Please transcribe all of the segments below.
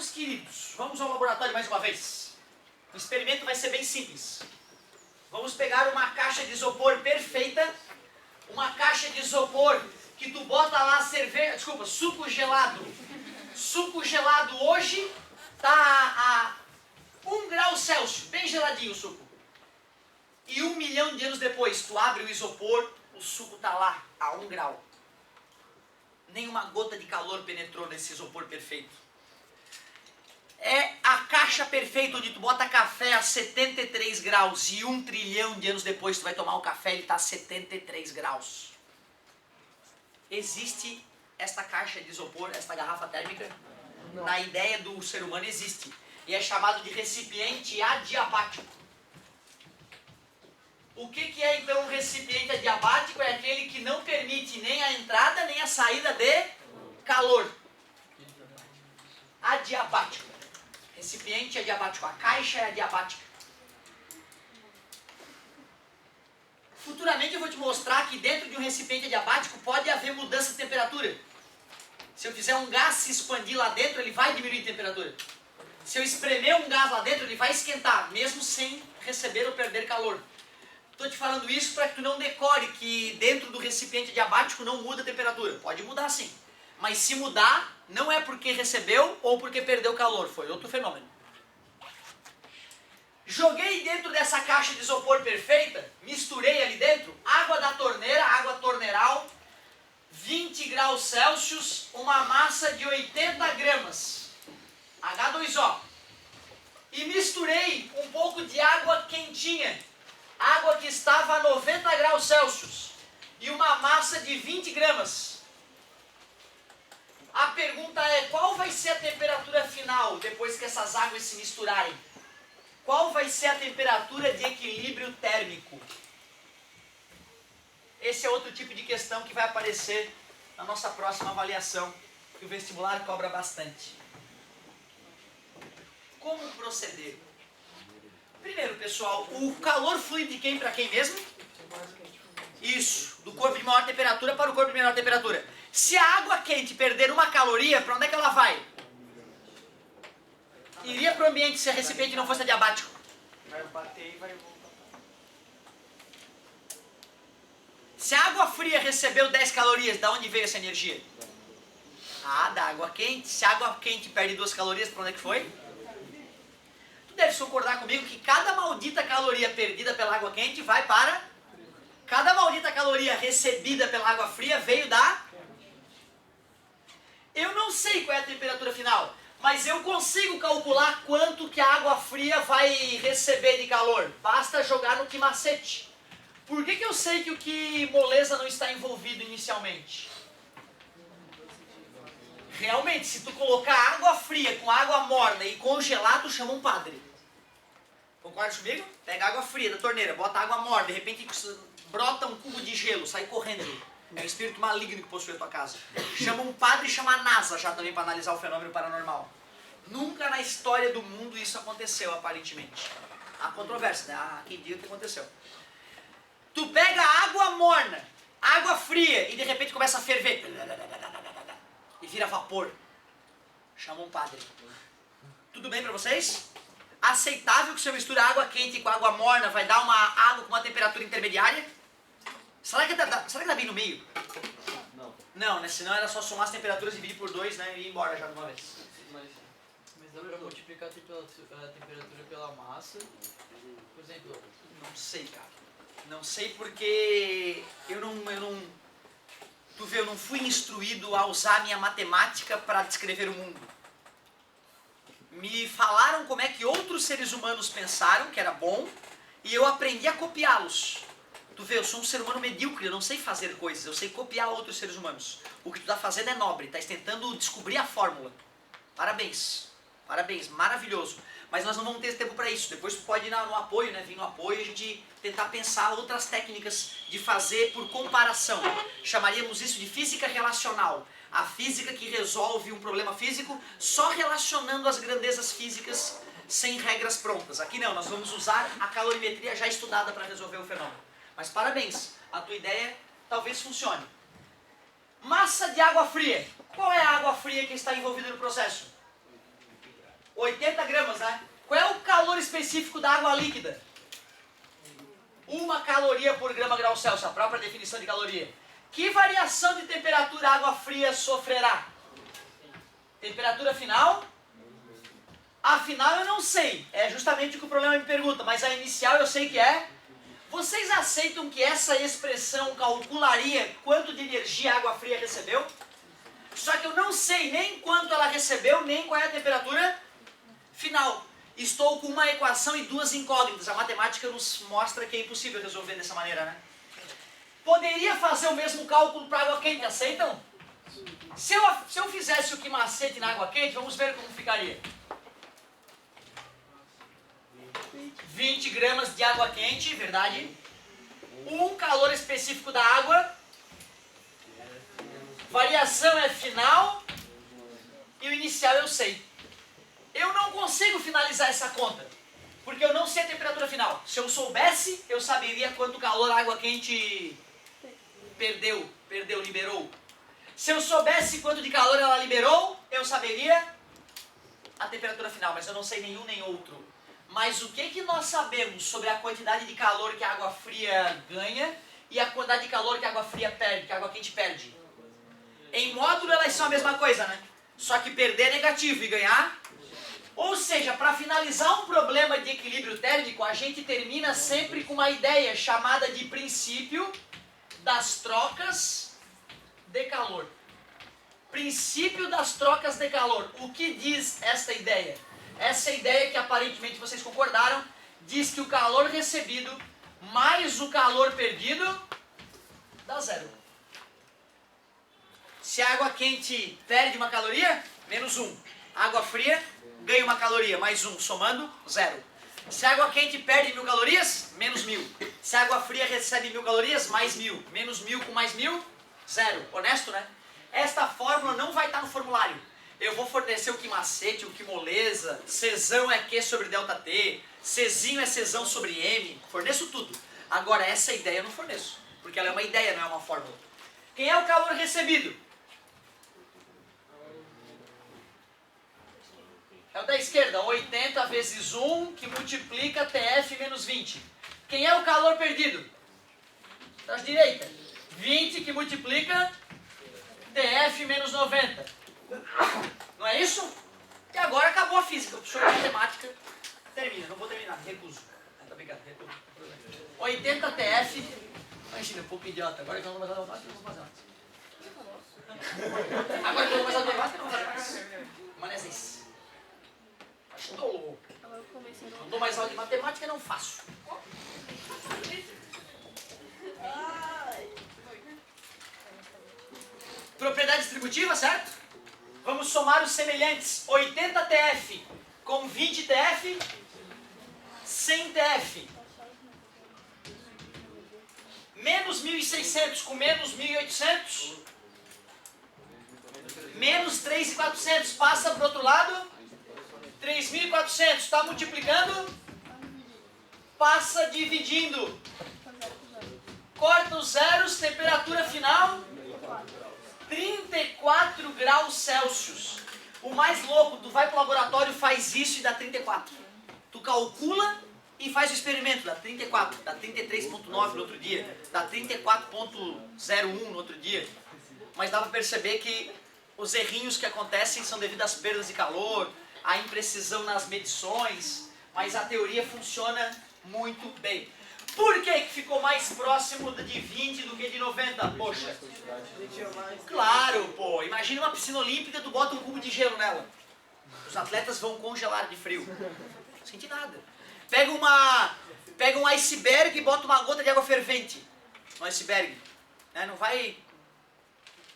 Meus queridos, vamos ao laboratório mais uma vez. O experimento vai ser bem simples. Vamos pegar uma caixa de isopor perfeita, uma caixa de isopor que tu bota lá suco gelado. Suco gelado hoje tá a 1 grau Celsius, bem geladinho o suco. E 1 milhão de anos depois, tu abre o isopor, o suco tá lá a 1 grau. Nenhuma gota de calor penetrou nesse isopor perfeito. É a caixa perfeita onde tu bota café a 73 graus e 1 trilhão de anos depois tu vai tomar um café e ele está a 73 graus. Existe esta caixa de isopor, esta garrafa térmica? Não. Na ideia do ser humano existe. E é chamado de recipiente adiabático. O que é então um recipiente adiabático? É aquele que não permite nem a entrada nem a saída de calor. Adiabático. Recipiente adiabático. A caixa é adiabática. Futuramente eu vou te mostrar que dentro de um recipiente adiabático pode haver mudança de temperatura. Se eu fizer um gás se expandir lá dentro, ele vai diminuir a temperatura. Se eu espremer um gás lá dentro, ele vai esquentar, mesmo sem receber ou perder calor. Estou te falando isso para que tu não decore que dentro do recipiente adiabático não muda a temperatura. Pode mudar sim. Mas se mudar, não é porque recebeu ou porque perdeu calor. Foi outro fenômeno. Joguei dentro dessa caixa de isopor perfeita, misturei ali dentro água da torneira, água torneiral, 20 graus Celsius, uma massa de 80 gramas, H2O. E misturei um pouco de água quentinha, água que estava a 90 graus Celsius, e uma massa de 20 gramas. A pergunta é, qual vai ser a temperatura final depois que essas águas se misturarem? Qual vai ser a temperatura de equilíbrio térmico? Esse é outro tipo de questão que vai aparecer na nossa próxima avaliação, que o vestibular cobra bastante. Como proceder? Primeiro, pessoal, o calor flui de quem para quem mesmo? Isso, do corpo de maior temperatura para o corpo de menor temperatura. Se a água quente perder 1 caloria, para onde é que ela vai? Iria para o ambiente se a recipiente não fosse adiabático. Vai bater e vai voltar. Se a água fria recebeu 10 calorias, da onde veio essa energia? Ah, da água quente. Se a água quente perde 2 calorias, para onde é que foi? Tu deve concordar comigo que cada maldita caloria perdida pela água quente vai para... Cada maldita caloria recebida pela água fria veio da... Eu não sei qual é a temperatura final, mas eu consigo calcular quanto que a água fria vai receber de calor. Basta jogar no que macete. Por que eu sei que o que moleza não está envolvido inicialmente? Realmente, se tu colocar água fria com água morna e congelar, tu chama um padre. Concorda comigo? Pega água fria da torneira, bota água morna, de repente brota um cubo de gelo, sai correndo. É um espírito maligno que possui a tua casa. Chama um padre e chama a NASA já também para analisar o fenômeno paranormal. Nunca na história do mundo isso aconteceu, aparentemente. Há controvérsia, né? Há quem diga que aconteceu. Tu pega água morna, água fria e de repente começa a ferver. E vira vapor. Chama um padre. Tudo bem para vocês? Aceitável que se eu misture água quente com água morna vai dar uma água com uma temperatura intermediária? Será que dá bem no meio? Não. Não, né? Senão era só somar as temperaturas, dividir por 2, né? E ir embora já de uma vez. Mas dá pra multiplicar a temperatura pela massa? Por exemplo... Não sei, cara. Não sei porque eu não... Tu vê, eu não fui instruído a usar minha matemática para descrever o mundo. Me falaram como é que outros seres humanos pensaram, que era bom, e eu aprendi a copiá-los. Tu vê, eu sou um ser humano medíocre, eu não sei fazer coisas, eu sei copiar outros seres humanos. O que tu tá fazendo é nobre, tá tentando descobrir a fórmula. Parabéns, parabéns, maravilhoso. Mas nós não vamos ter tempo para isso, depois tu pode ir no apoio, né? Vir no apoio e a gente tentar pensar outras técnicas de fazer por comparação. Chamaríamos isso de física relacional. A física que resolve um problema físico só relacionando as grandezas físicas sem regras prontas. Aqui não, nós vamos usar a calorimetria já estudada para resolver o fenômeno. Mas parabéns, a tua ideia talvez funcione. Massa de água fria. Qual é a água fria que está envolvida no processo? 80 gramas, né? Qual é o calor específico da água líquida? 1 caloria por grama grau Celsius, a própria definição de caloria. Que variação de temperatura a água fria sofrerá? Temperatura final? A final eu não sei, é justamente o que o problema me pergunta, mas a inicial eu sei que é. Vocês aceitam que essa expressão calcularia quanto de energia a água fria recebeu? Só que eu não sei nem quanto ela recebeu, nem qual é a temperatura final. Estou com uma equação e 2 incógnitas. A matemática nos mostra que é impossível resolver dessa maneira, né? Poderia fazer o mesmo cálculo para água quente, aceitam? Se eu fizesse o que macete na água quente, vamos ver como ficaria. 20 gramas de água quente, verdade? 1 calor específico da água. Variação é final. E o inicial eu sei. Eu não consigo finalizar essa conta, porque eu não sei a temperatura final. Se eu soubesse, eu saberia quanto calor a água quente liberou. Se eu soubesse quanto de calor ela liberou, eu saberia a temperatura final, mas eu não sei nenhum nem outro. Mas o que nós sabemos sobre a quantidade de calor que a água fria ganha e a quantidade de calor que a água fria perde, que a água quente perde? Em módulo elas são a mesma coisa, né? Só que perder é negativo e ganhar. Ou seja, para finalizar um problema de equilíbrio térmico, a gente termina sempre com uma ideia chamada de princípio das trocas de calor. Princípio das trocas de calor. O que diz esta ideia? Essa ideia que aparentemente vocês concordaram, diz que o calor recebido mais o calor perdido dá 0. Se a água quente perde uma caloria, menos 1. Água fria ganha uma caloria, mais 1, somando 0. Se a água quente perde 1000 calorias, menos 1000. Se a água fria recebe 1000 calorias, mais 1000. Menos 1000 com mais 1000, 0. Honesto, né? Esta fórmula não vai estar no formulário. Eu vou fornecer o que macete, o que moleza, Czão é Q sobre ΔT, Czinho é Czão sobre M, forneço tudo. Agora essa ideia eu não forneço, porque ela é uma ideia, não é uma fórmula. Quem é o calor recebido? É o da esquerda, 80 vezes 1, que multiplica TF menos 20. Quem é o calor perdido? Da direita, 20 que multiplica TF menos 90. Não é isso? E agora acabou a física. O professor de matemática termina. Não vou terminar, recuso. Tá brincando, recuso. 80 TF. Imagina, um pouco idiota. Agora que eu não vou fazer matemática, eu não vou fazer mais. Agora que eu não vou fazer matemática, eu não vou fazer mais. Mané 6. Não dou mais aula de matemática, não faço. Propriedade distributiva, certo? Vamos somar os semelhantes. 80 TF com 20 TF, 100 TF. Menos 1.600 com menos 1.800. Menos 3.400 passa para o outro lado. 3.400 está multiplicando. Passa dividindo. Corta os zeros, temperatura final. 34 graus Celsius. O mais louco, tu vai pro laboratório, faz isso e dá 34. Tu calcula e faz o experimento, dá 34, dá 33.9 no outro dia, dá 34.01 no outro dia. Mas dá pra perceber que os errinhos que acontecem são devido às perdas de calor, à imprecisão nas medições, mas a teoria funciona muito bem. Por que ficou mais próximo de 20 do que de 90? Poxa. Claro, pô. Imagina uma piscina olímpica, tu bota um cubo de gelo nela. Os atletas vão congelar de frio. Não senti nada. Pega um iceberg e bota uma gota de água fervente no iceberg. Né? Não vai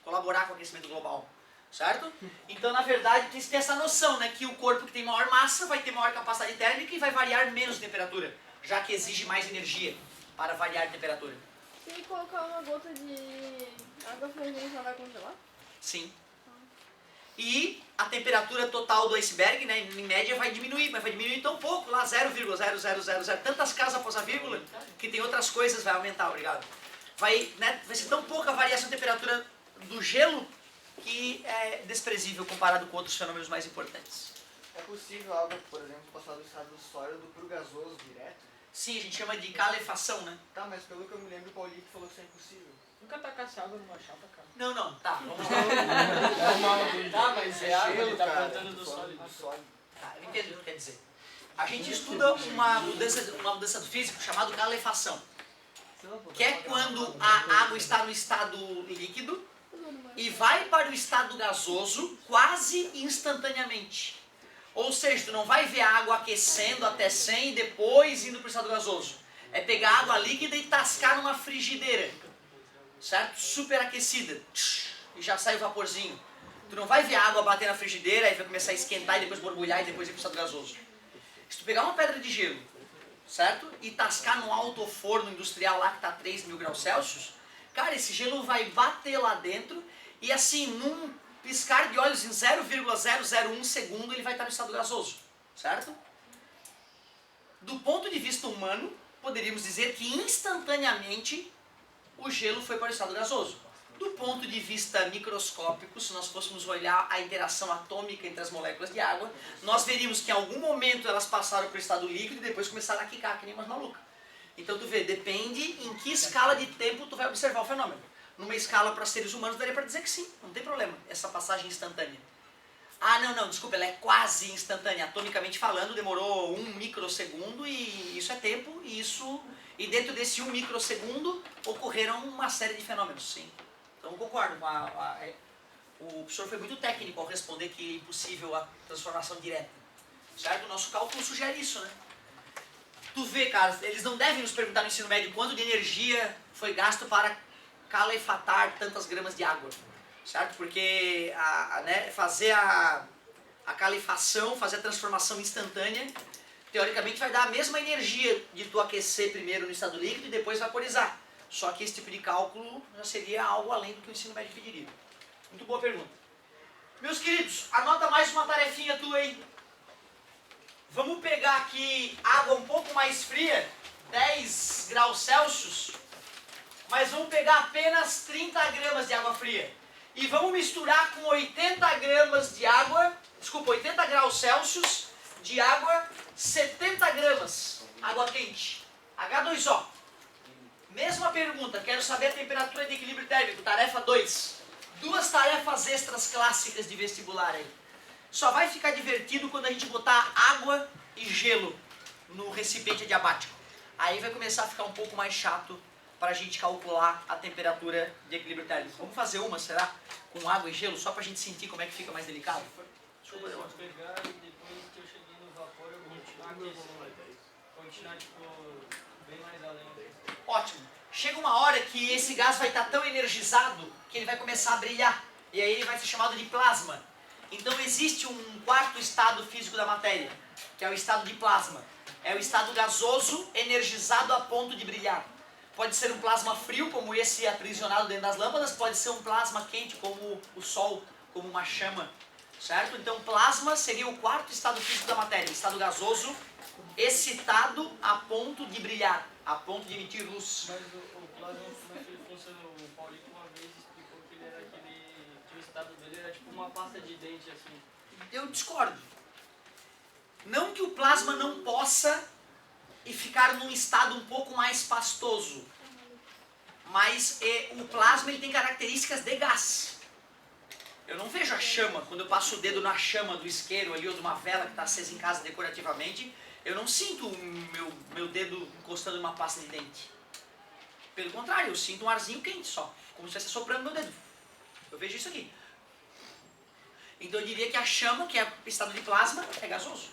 colaborar com o aquecimento global. Certo? Então, na verdade, tem que ter essa noção, né? Que o corpo que tem maior massa vai ter maior capacidade térmica e vai variar menos de temperatura, já que exige mais energia para variar de temperatura. Se colocar uma gota de água fervente, ela vai congelar? Sim. E a temperatura total do iceberg, né, em média, vai diminuir, mas vai diminuir tão pouco, lá 0,0000, tantas casas após a vírgula, que tem outras coisas, vai aumentar, obrigado. Vai ser tão pouca a variação de temperatura do gelo que é desprezível comparado com outros fenômenos mais importantes. É possível a água, por exemplo, passar do estado sólido pro gasoso direto? Sim, a gente chama de calefação, né? Tá, mas pelo que eu me lembro, o Paulito falou que isso é impossível. Nunca tacasse água numa chapa, cara. Não, tá, vamos lá. Tá, mas é água, ele tá cara, plantando do tô falando sólido. do sólido. Tá, eu entendo o que quer dizer. A gente estuda uma mudança do físico chamada calefação, que é quando a água está no estado líquido e vai para o estado gasoso quase instantaneamente. Ou seja, tu não vai ver a água aquecendo até 100 e depois indo para o estado gasoso. É pegar a água líquida e tascar numa frigideira, certo? Super aquecida, e já sai o vaporzinho. Tu não vai ver a água bater na frigideira, aí vai começar a esquentar e depois borbulhar e depois ir para o estado gasoso. Se tu pegar uma pedra de gelo, certo? E tascar num alto forno industrial lá que está a 3.000 graus Celsius, cara, esse gelo vai bater lá dentro e assim, num piscar de olhos em 0,001 segundo, ele vai estar no estado gasoso, certo? Do ponto de vista humano, poderíamos dizer que instantaneamente o gelo foi para o estado gasoso. Do ponto de vista microscópico, se nós fôssemos olhar a interação atômica entre as moléculas de água, nós veríamos que em algum momento elas passaram para o estado líquido e depois começaram a quicar, que nem umas malucas. Então tu vê, depende em que escala de tempo tu vai observar o fenômeno. Numa escala para seres humanos daria para dizer que sim, não tem problema, essa passagem instantânea. Ah, não, desculpa, ela é quase instantânea. Atomicamente falando, demorou 1 microsegundo e isso é tempo, e dentro desse 1 microsegundo ocorreram uma série de fenômenos, sim. Então concordo, o professor foi muito técnico ao responder que é impossível a transformação direta. Certo? O nosso cálculo sugere isso, né? Tu vê, cara, eles não devem nos perguntar no ensino médio quanto de energia foi gasto para calefatar tantas gramas de água. Certo? Porque né, fazer a calefação, fazer a transformação instantânea, teoricamente vai dar a mesma energia de tu aquecer primeiro no estado líquido e depois vaporizar. Só que esse tipo de cálculo já seria algo além do que o ensino médio pediria. Muito boa pergunta. Meus queridos, anota mais uma tarefinha tua aí. Vamos pegar aqui água um pouco mais fria, 10 graus Celsius, mas vamos pegar apenas 30 gramas de água fria. E vamos misturar com 80 gramas de água, 80 graus Celsius de água, 70 gramas, água quente, H2O. Mesma pergunta, quero saber a temperatura de equilíbrio térmico, tarefa 2. 2 tarefas extras clássicas de vestibular aí. Só vai ficar divertido quando a gente botar água e gelo no recipiente adiabático. Aí vai começar a ficar um pouco mais chato para a gente calcular a temperatura de equilíbrio térmico. Vamos fazer uma, será? Com água e gelo, só para a gente sentir como é que fica mais delicado? Desculpa, eu vou pegar e depois que eu cheguei no vapor eu vou continuar aquecendo. Continuar, tipo, bem mais além. Ótimo. Chega uma hora que esse gás vai estar tão energizado que ele vai começar a brilhar. E aí ele vai ser chamado de plasma. Então existe um quarto estado físico da matéria, que é o estado de plasma. É o estado gasoso energizado a ponto de brilhar. Pode ser um plasma frio, como esse aprisionado dentro das lâmpadas, pode ser um plasma quente, como o Sol, como uma chama. Certo? Então plasma seria o quarto estado físico da matéria, estado gasoso, excitado a ponto de brilhar, a ponto de emitir luz. Mas o plasma, como é que ele funciona? O Paulito uma vez explicou que ele era que o estado dele era tipo uma pasta de dente, assim. Eu discordo. Não que o plasma não possa e ficar num estado um pouco mais pastoso, mas o plasma ele tem características de gás. Eu não vejo a chama, quando eu passo o dedo na chama do isqueiro ali ou de uma vela que está acesa em casa decorativamente, eu não sinto o meu dedo encostando numa pasta de dente. Pelo contrário, eu sinto um arzinho quente só, como se estivesse soprando meu dedo. Eu vejo isso aqui. Então eu diria que a chama, que é o estado de plasma, é gasoso.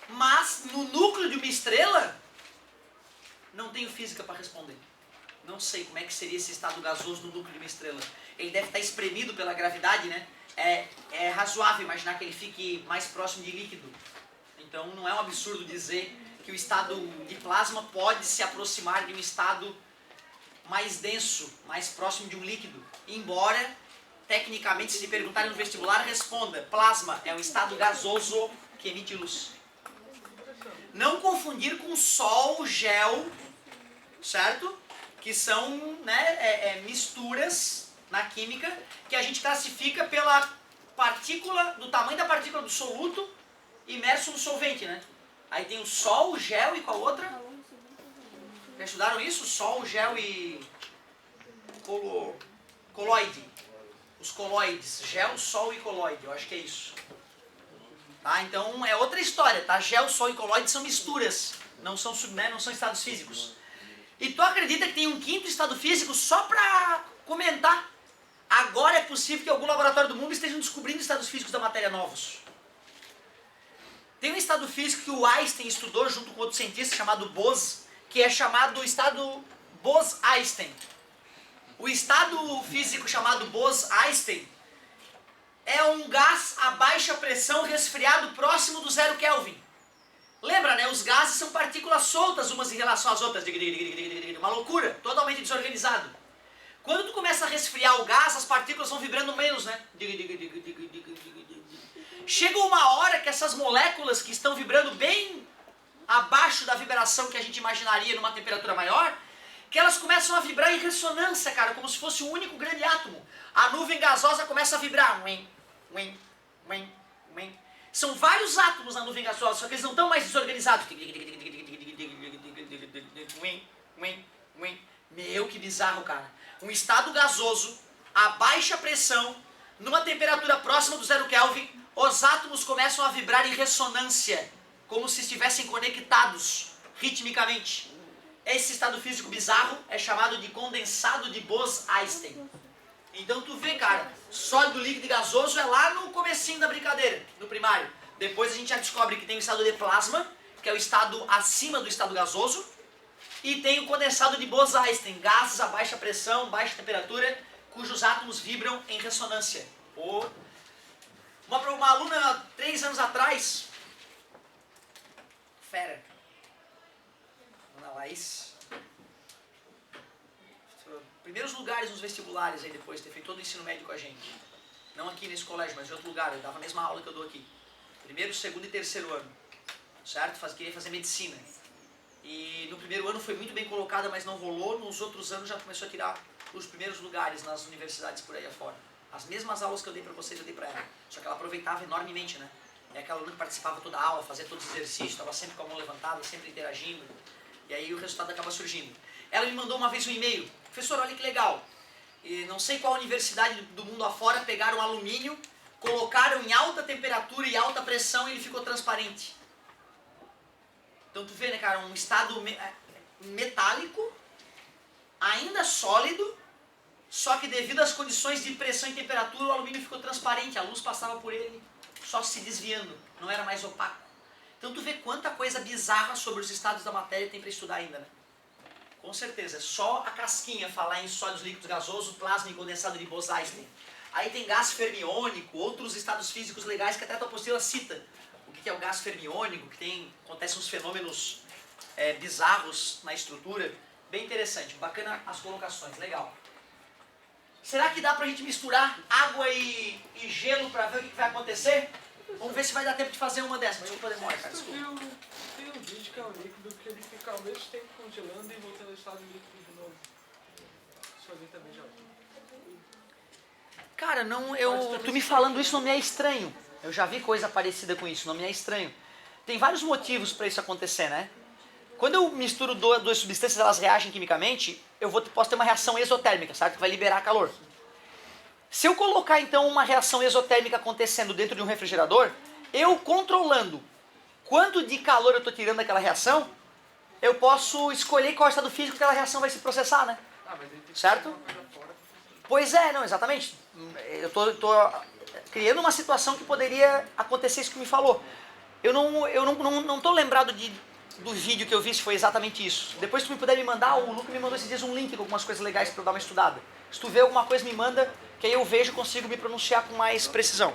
Mas no núcleo de uma estrela, não tenho física para responder. Não sei como é que seria esse estado gasoso no núcleo de uma estrela. Ele deve estar espremido pela gravidade, né? É razoável imaginar que ele fique mais próximo de líquido. Então não é um absurdo dizer que o estado de plasma pode se aproximar de um estado mais denso, mais próximo de um líquido. Embora, tecnicamente, se lhe perguntarem no vestibular, responda: plasma é um estado gasoso que emite luz. Não confundir com sol, gel, certo? Que são, né, misturas na química que a gente classifica pela partícula, do tamanho da partícula do soluto imerso no solvente, né? Aí tem o sol, o gel e qual outra? Já estudaram isso? Sol, gel e coloide. Os coloides, gel, sol e coloide, eu acho que é isso. Tá? Então é outra história, tá? Gel, sol e coloide são misturas, não são estados físicos. E tu acredita que tem um quinto estado físico só pra comentar? Agora é possível que algum laboratório do mundo estejam descobrindo estados físicos da matéria novos. Tem um estado físico que o Einstein estudou junto com outro cientista chamado Bose, que é chamado estado Bose-Einstein. O estado físico chamado Bose-Einstein é um gás a baixa pressão resfriado próximo do 0 Kelvin. Lembra, né? Os gases são partículas soltas umas em relação às outras. Uma loucura, totalmente desorganizado. Quando tu começa a resfriar o gás, as partículas vão vibrando menos, né? Chega uma hora que essas moléculas que estão vibrando bem abaixo da vibração que a gente imaginaria numa temperatura maior, que elas começam a vibrar em ressonância, cara, como se fosse um único grande átomo. A nuvem gasosa começa a vibrar. São vários átomos na nuvem gasosa, só que eles não estão mais desorganizados. Meu, que bizarro, cara. Um estado gasoso, a baixa pressão, numa temperatura próxima do 0 Kelvin, os átomos começam a vibrar em ressonância, como se estivessem conectados ritmicamente. Esse estado físico bizarro é chamado de condensado de Bose-Einstein. Então tu vê, cara, sólido, líquido e gasoso é lá no comecinho da brincadeira, no primário. Depois a gente já descobre que tem o estado de plasma, que é o estado acima do estado gasoso, e tem o condensado de Bose-Einstein, gases a baixa pressão, baixa temperatura, cujos átomos vibram em ressonância. Uma aluna, 3 anos atrás, fera, Ana Laís, primeiros lugares nos vestibulares aí depois de ter feito todo o ensino médio com a gente. Não aqui nesse colégio, mas em outro lugar. Eu dava a mesma aula que eu dou aqui. Primeiro, segundo e terceiro ano. Certo? Queria fazer medicina. E no primeiro ano foi muito bem colocada, mas não rolou. Nos outros anos já começou a tirar os primeiros lugares nas universidades por aí afora. As mesmas aulas que eu dei pra vocês, eu dei pra ela. Só que ela aproveitava enormemente, né? É aquela aluna que participava toda a aula, fazia todos os exercícios, estava sempre com a mão levantada, sempre interagindo. E aí o resultado acaba surgindo. Ela me mandou uma vez um e-mail. Professor, olha que legal. E não sei qual universidade do mundo afora pegaram alumínio, colocaram em alta temperatura e alta pressão e ele ficou transparente. Então tu vê, né, cara, um estado metálico, ainda sólido, só que devido às condições de pressão e temperatura o alumínio ficou transparente, a luz passava por ele só se desviando, não era mais opaco. Então tu vê quanta coisa bizarra sobre os estados da matéria tem para estudar ainda, né? Com certeza, só a casquinha falar em sólidos, líquidos, gasoso, plasma e condensado de Bose-Einstein. Aí tem gás fermiônico, outros estados físicos legais que até a tua apostila cita. O que é o gás fermiônico, que acontecem uns fenômenos bizarros na estrutura. Bem interessante, bacana as colocações, legal. Será que dá pra gente misturar água e gelo pra ver o que vai acontecer? Vamos ver se vai dar tempo de fazer uma dessas. Desculpa a demora, cara, desculpa. Tem um vídeo que é um líquido que ele fica ao mesmo tempo congelando e voltando ao estado líquido de novo. Isso alguém também já viu. Cara, não, tu me falando isso não me é estranho. Eu já vi coisa parecida com isso, não me é estranho. Tem vários motivos para isso acontecer, né? Quando eu misturo duas substâncias, elas reagem quimicamente, posso ter uma reação exotérmica, certo? Que vai liberar calor. Se eu colocar então uma reação exotérmica acontecendo dentro de um refrigerador, eu controlando quanto de calor eu estou tirando daquela reação, eu posso escolher qual estado físico que aquela reação vai se processar, né? Ah, mas ele tem que certo? uma coisa fora. Pois é, não, exatamente. Eu tô criando uma situação que poderia acontecer isso que me falou. Eu não tô lembrado do vídeo que eu vi se foi exatamente isso. Depois se tu me puder me mandar, o Luca me mandou esses dias um link com algumas coisas legais para eu dar uma estudada. Se tu vê alguma coisa, me manda, que aí eu vejo e consigo me pronunciar com mais precisão.